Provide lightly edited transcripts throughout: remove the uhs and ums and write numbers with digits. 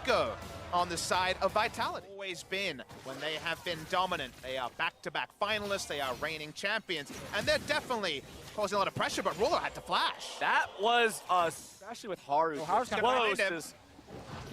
go on the side of Vitality. Always been when they have been dominant. They are back-to-back finalists, they are reigning champions, and they're definitely causing a lot of pressure, but Ruler had to flash. That was, especially with Haru, Haru's close is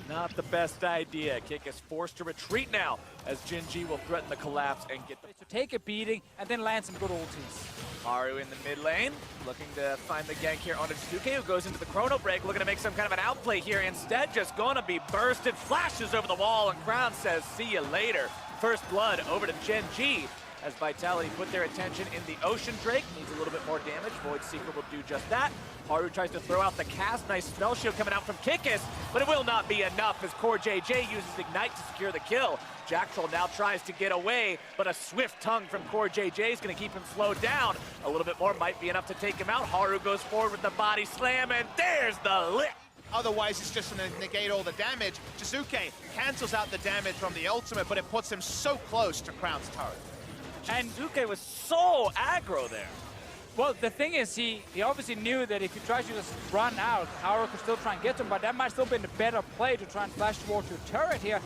not the best idea. Kick is forced to retreat now, as Gen.G will threaten the collapse and get the... To take a beating and then land some good ultis. Haru in the mid lane, looking to find the gank here onto Jizuke, who goes into the chrono break, looking to make some kind of an outplay here. Instead, just gonna be bursted, flashes over the wall, and Crown says, see you later. First blood over to Gen.G, as Vitality put their attention in the Ocean Drake. Needs a little bit more damage. Void Seeker will do just that. Haru tries to throw out the cast. Nice spell shield coming out from Kikis, but it will not be enough as Core JJ uses Ignite to secure the kill. Jack Troll now tries to get away, but a swift tongue from Core JJ is going to keep him slowed down. A little bit more might be enough to take him out. Haru goes forward with the body slam, and there's the lick. Otherwise, it's just going to negate all the damage. Jizuke cancels out the damage from the ultimate, but it puts him so close to Crown's turret. And Jizuke was so aggro there. Well, the thing is, he obviously knew that if he tries to just run out, Haru could still try and get to him, but that might still be the better play to try and flash towards your turret here.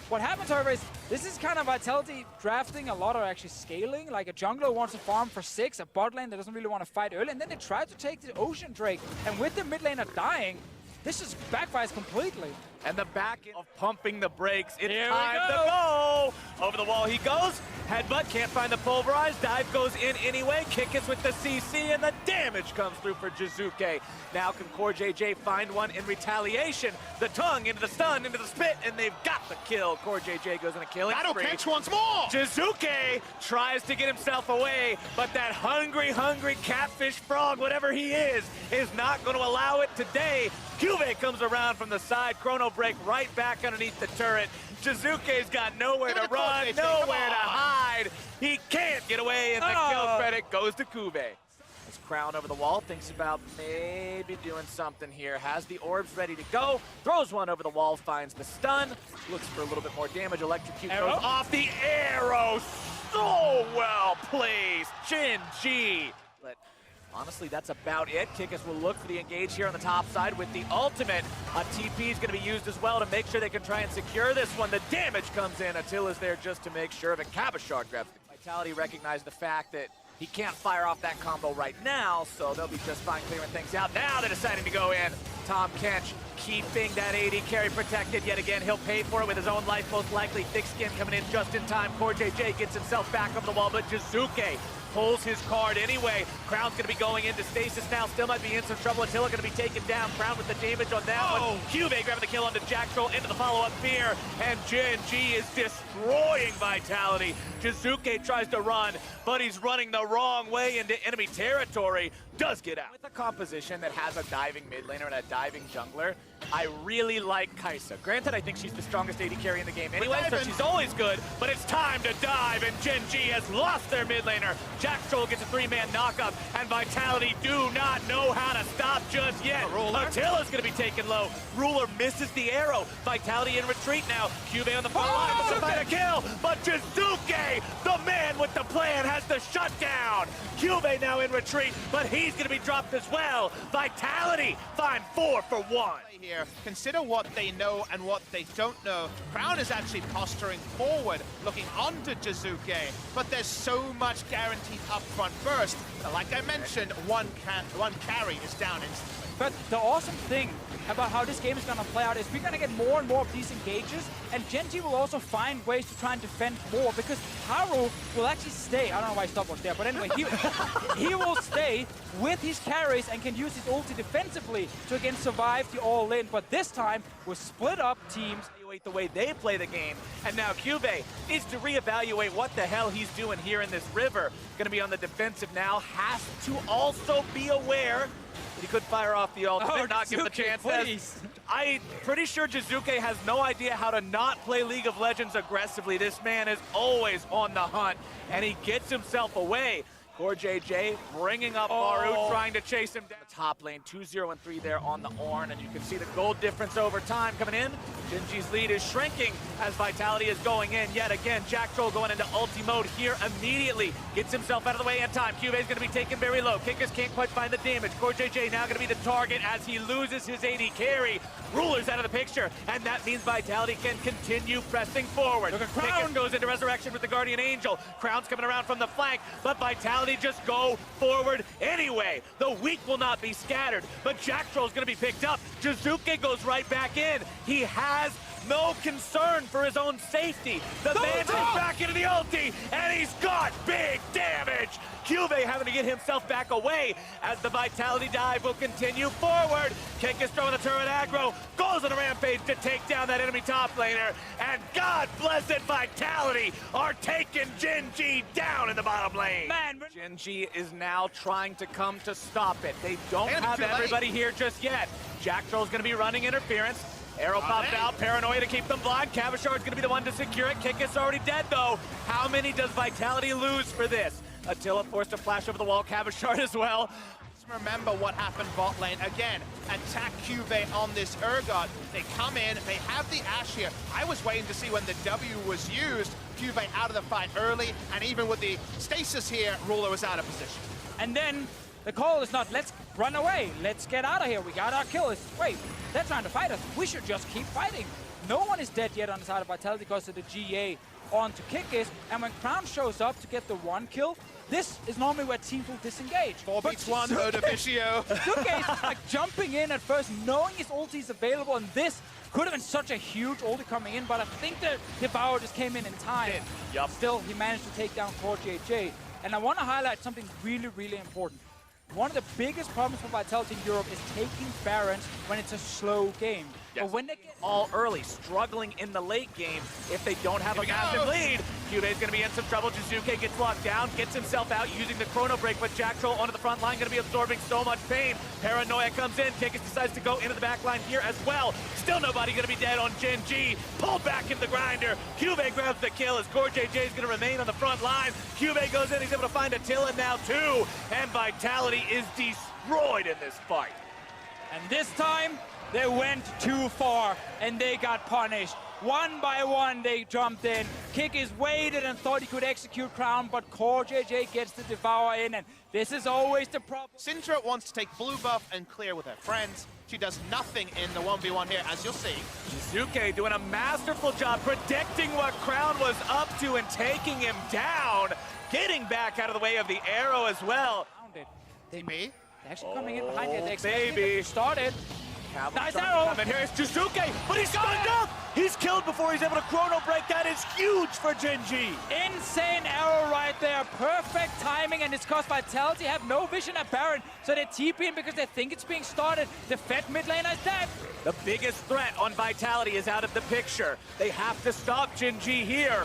What happens, however, is this is kind of Vitality drafting a lot of actually scaling. Like a jungler wants to farm for 6, a bot lane that doesn't really want to fight early, and then they try to take the Ocean Drake, and with the mid laner dying, this just backfires completely. And the back end of pumping the brakes. It's time to go. Over the wall he goes. Headbutt, can't find the pulverize. Dive goes in anyway. Kick is with the CC, and the damage comes through for Jizuke. Now can Core JJ find one in retaliation? The tongue into the stun, into the spit, and they've got the kill. Core JJ goes in a killing Battle spree. pinch once more! Jizuke tries to get himself away, but that hungry catfish frog, whatever he is not going to allow it today. Juve comes around from the side. Chrono break right back underneath the turret. Jizuke's got nowhere to run, nowhere to hide. He can't get away, and the kill credit goes to Kube. As Crown over the wall thinks about maybe doing something here. Has the orbs ready to go. Throws one over the wall, finds the stun. Looks for a little bit more damage. Electrocute goes off the arrow. So well placed. Gen.G. But honestly, that's about it. Kikis will look for the engage here on the top side with the ultimate. A TP is going to be used as well to make sure they can try and secure this one. The damage comes in. Attila's there just to make sure of it. Kabashar grabs it. Vitality recognized the fact that he can't fire off that combo right now, so they'll be just fine clearing things out. Now they're deciding to go in. Tom Kench keeping that AD carry protected yet again. He'll pay for it with his own life, most likely. Thick Skin coming in just in time. Core JJ gets himself back over the wall, but Jizuke pulls his card anyway. Crown's going to be going into stasis now. Still might be in some trouble. Attila going to be taken down. Crown with the damage on that one. Cube grabbing the kill onto Jack Troll into the follow-up fear. And Gen.G is destroying Vitality. Jizuke tries to run, but he's running the wrong way into enemy territory. Does get out. With a composition that has a diving mid laner and a diving jungler, I really like Kai'Sa. Granted, I think she's the strongest AD carry in the game anyway, so she's always good, but it's time to dive, and Gen.G has lost their mid laner. Jack Troll gets a 3-man knockup, and Vitality do not know how to stop just yet. Attila's going to be taken low. Ruler misses the arrow. Vitality in retreat now. Cube on the far line to find a kill, but Jizuke, the man with the plan, has the shutdown. Cube now in retreat, but he's going to be dropped as well. Vitality find 4 for 1. Here, consider what they know and what they don't know. Crown is actually posturing forward, looking onto Jizuke, but there's so much guaranteed upfront burst. Like I mentioned, one carry is down instantly. But the awesome thing about how this game is going to play out is we're going to get more and more of these engages, and Gen.G will also find ways to try and defend more, because Haru will actually stay. I don't know why his stopwatch there, but anyway, he will stay with his carries and can use his ulti defensively to again survive the all-in. But this time, we're split up teams. The way they play the game, and now Cube needs to reevaluate what the hell he's doing here in this river. Going to be on the defensive now, has to also be aware that he could fire off the ultimate, not give him the chance. I'm pretty sure Jizuke has no idea how to not play League of Legends aggressively. This man is always on the hunt, and he gets himself away. Core JJ bringing up Maru, trying to chase him down. Top lane, 2-0 and 3 there on the Ornn, and you can see the gold difference over time coming in. Gen.G's lead is shrinking as Vitality is going in yet again. Jack Troll going into ulti mode here immediately. Gets himself out of the way in time. QA is going to be taken very low. Kickers can't quite find the damage. Core JJ now going to be the target as he loses his AD carry. Ruler's out of the picture, and that means Vitality can continue pressing forward. Crown goes into Resurrection with the Guardian Angel. Crown's coming around from the flank, but Vitality just go forward anyway. The weak will not be scattered, but Jack Troll's going to be picked up. Jizuke goes right back in. He has no concern for his own safety. The man goes back into the ulti, and he's got big damage. Cuvee having to get himself back away as the Vitality dive will continue forward. Kick is throwing the turret aggro, goes on a rampage to take down that enemy top laner, and God bless it, Vitality are taking Gen.G down in the bottom lane. Gen.G is now trying to come to stop it. They don't have everybody here just yet. Jack Troll's gonna be running interference. Arrow popped out, Paranoia to keep them blind. Cavachard's gonna be the one to secure it. Kick is already dead though. How many does Vitality lose for this? Attila forced to flash over the wall, Cavachard as well. Remember what happened bot lane. Again, attack Cuvee on this Urgot. They come in, they have the Ashe here. I was waiting to see when the W was used. Cuvee out of the fight early, and even with the stasis here, Ruler was out of position. And then the call is not, let's run away, let's get out of here, we got our kill. It's, wait, they're trying to fight us, we should just keep fighting. No one is dead yet on the side of Vitality because of the GA onto Kickis, and when Crown shows up to get the one kill, this is normally where teams will disengage. 4v1 Erdivicio. Suke is like jumping in at first, knowing his ulti is available, and this could have been such a huge ulti coming in, but I think the Devour just came in time. Yep. Still, he managed to take down Core JJ. And I want to highlight something really, really important. One of the biggest problems for Vitality in Europe is taking Barons when it's a slow game. Yes. But when they get all early, struggling in the late game if they don't have a massive lead. Cube's going to be in some trouble. Jizuke gets locked down, gets himself out using the Chrono Break, but Jack Troll onto the front line, going to be absorbing so much pain. Paranoia comes in, Kikis decides to go into the back line here as well. Still nobody going to be dead on Gen.G. Pulled back in the grinder. Cube grabs the kill as Core JJ is going to remain on the front line. Cube goes in, he's able to find Attila now too, and Vitality is destroyed in this fight. And this time, they went too far, and they got punished. One by one, they jumped in. Kickis waited and thought he could execute Crown, but Core JJ gets the Devour in, and this is always the problem. Syndra wants to take blue buff and clear with her friends. She does nothing in the 1v1 here, as you'll see. Jizuke doing a masterful job predicting what Crown was up to and taking him down. Getting back out of the way of the arrow as well. TB. They're actually coming in behind it. They baby. Started. Nice arrow. Coming here is Jizuke, but he's stunned up. He's killed before he's able to Chrono Break. That is huge for Gen.G. Insane arrow right there. Perfect timing, and it's because Vitality have no vision at Baron, so they TP in because they think it's being started. The Fed mid laner is dead. The biggest threat on Vitality is out of the picture. They have to stop Gen.G here.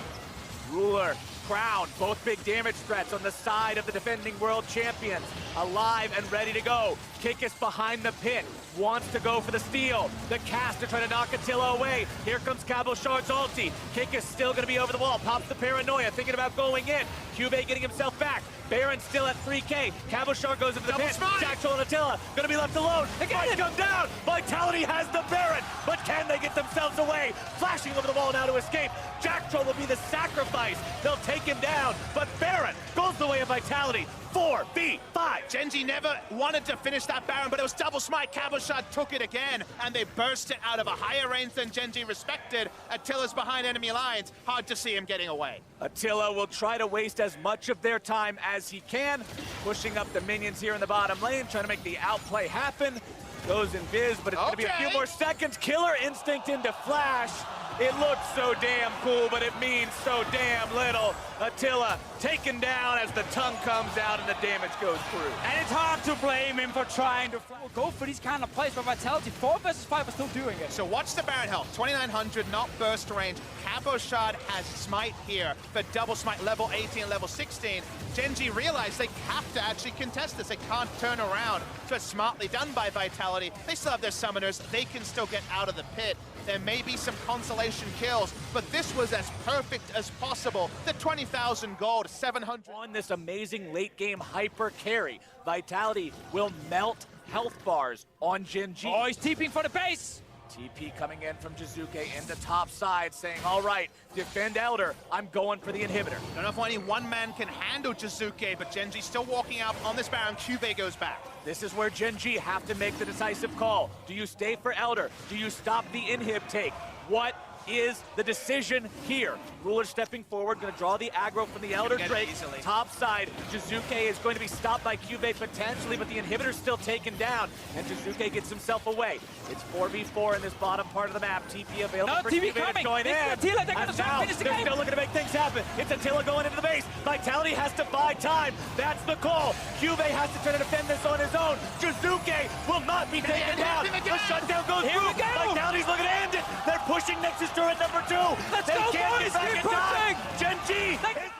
Ruler, Crown, both big damage threats on the side of the defending world champions. Alive and ready to go. Kikis behind the pit, wants to go for the steal. The cast to try to knock Attila away. Here comes Cavachard's ulti. Kikis still gonna be over the wall, pops the Paranoia, thinking about going in. Cuvee getting himself back. Baron still at 3K. Cavachard goes into the pit. Jack Troll and Attila gonna be left alone. The fight come down. Vitality has the Baron, but can they get themselves away? Flashing over the wall now to escape. Jack Troll will be the sacrifice. They'll take him down, but Baron goes the way of Vitality. 4v5. Gen.G never wanted to finish that Baron, but it was double smite. Cavachard took it again, and they burst it out of a higher range than Gen.G respected. Attila's behind enemy lines. Hard to see him getting away. Attila will try to waste as much of their time as he can, pushing up the minions here in the bottom lane, trying to make the outplay happen. Goes in Viz, but it's gonna be a few more seconds. Killer Instinct into Flash. It looks so damn cool, but it means so damn little. Attila taken down as the tongue comes out and the damage goes through. And it's hard to blame him for trying to go for these kind of plays, but Vitality 4 versus 5 are still doing it. So watch the Baron health, 2900, not burst range. Cavachard has smite here for double smite level 18 and level 16. Gen.G realized they have to actually contest this. They can't turn around. So it's smartly done by Vitality. They still have their summoners. They can still get out of the pit. There may be some consolation kills, but this was as perfect as possible. The 20,000 gold, 700. On this amazing late game hyper carry, Vitality will melt health bars on Gen.G. Oh, he's TPing for the base. TP coming in from Jizuke in the top side, saying, all right, defend Elder, I'm going for the inhibitor. Don't know if only one man can handle Jizuke, but Gen.G still walking out on this Baron. Cube goes back. This is where Gen.G have to make the decisive call. Do you stay for Elder? Do you stop the inhib take? What is the decision here? Ruler stepping forward, going to draw the aggro from the Elder Drake. Top side, Jizuke is going to be stopped by Cube potentially, but the inhibitor's still taken down, and Jizuke gets himself away. It's 4v4 in this bottom part of the map. TP available for TP Cube to coming. join in. Attila, they're going to try to finish the they're game. still looking to make things happen. It's Attila going into the base. Vitality has to buy time. That's the call. Cube has to try to defend this on his own. Jizuke will not be taken down. The shutdown goes Here we through. go. Vitality's looking to end it. They're pushing Nexus turret number 2. Let's They go, can't boys. get back Keep in time. pushing. Gen.G